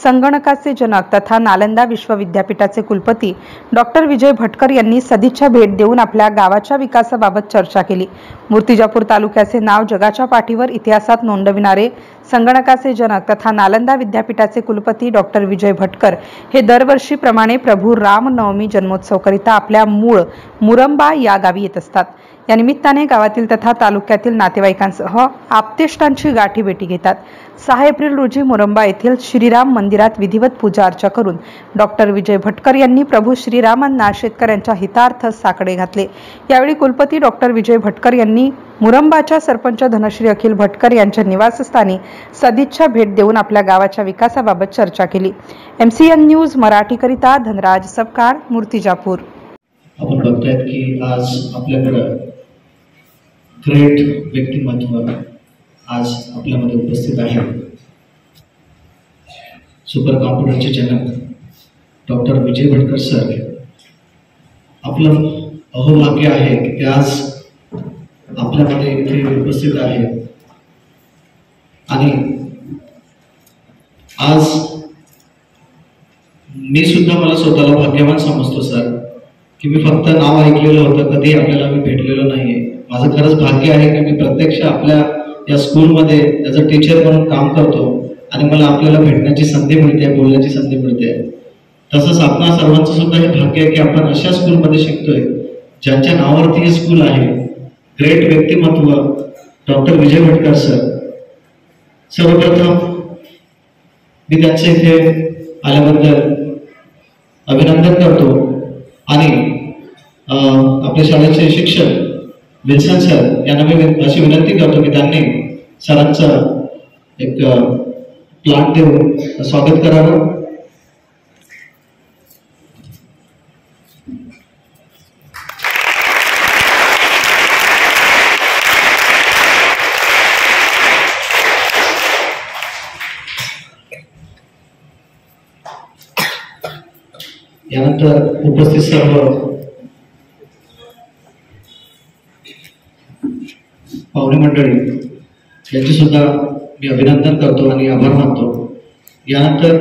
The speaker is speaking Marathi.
संगणकाचे जनक तथा नालंदा विश्वविद्यापीठाचे कुलपती डॉक्टर विजय भटकर यांनी सदिच्छा भेट देऊन आपल्या गावाच्या विकासाबाबत चर्चा केली। मूर्तिजापूर तालुक्याचे नाव जगाच्या पाठीवर इतिहासात नोंदविणारे संगणकाचे जनक तथा नालंदा विद्यापीठाचे कुलपती डॉक्टर विजय भटकर हे दरवर्षीप्रमाणे प्रभू राम नवमी जन्मोत्सवकरिता आपल्या मूळ मुरंबा या गावी येत असतात। या निमित्ताने गावातील तथा तालुक्यातील नातेवाईकांसह आप्तेष्टांची गाठीभेटी घेतात। 6 एप्रिल रोजी मुरंबा येथील श्रीराम मंदिरात विधिवत पूजा अर्चा करून डॉक्टर विजय भटकर यांनी प्रभू श्रीरामांना शेतकऱ्यांच्या हितार्थ साकडे घातले। यावेळी कुलपती डॉक्टर विजय भटकर यांनी मुरंबाच्या सरपंच धनश्री अखिल भटकर यांच्या निवासस्थानी सदिच्छा भेट देऊन आपल्या गावाच्या विकासाबाबत चर्चा केली। MCN न्यूज मराठीकरिता धनराज सबकार, मूर्तिजापूर। आपण बघतायत की आज आपल्याकडे ग्रेट व्यक्तिमत्व आज आपल्यामध्ये उपस्थित आहे। सुपर कॉम्प्युटरचे जनक डॉक्टर विजय भटकर सर, आपलं अहोभाग्य आहे की ते आज आपल्यामध्ये इथे उपस्थित आहे। आणि आज मी सुद्धा मला स्वतःला भाग्यवान समजतो सर, की मी फक्त नाव ऐकलेलं होतं, कधी आपल्याला मी भेटलेलो नाहीये। माझं खरंच भाग्य आहे की मी प्रत्यक्ष आपल्या या स्कूलमध्ये ॲज अ टीचर म्हणून काम करतो आणि मला आपल्याला भेटण्याची संधी मिळते, बोलण्याची संधी मिळते। तसंच आपणा सर्वांचं सुद्धा हे भाग्य आहे की आपण अशा स्कूलमध्ये शिकतोय ज्यांच्या नावावरती हे स्कूल आहे। ग्रेट व्यक्तिमत्व डॉक्टर विजय भटकर सर, सर्वप्रथम मी त्यांचे इथे आल्याबद्दल अभिनंदन करतो आणि आपल्या शाळेचे शिक्षक विल्सन सर यांना मी अशी विनंती करतो की त्यांनी सरांचं एक प्लांट देऊन स्वागत करावं। यानंतर उपस्थित सर्व पाहुणे मंडळी यांचे सुद्धा मी अभिनंदन करतो आणि आभार मानतो। यानंतर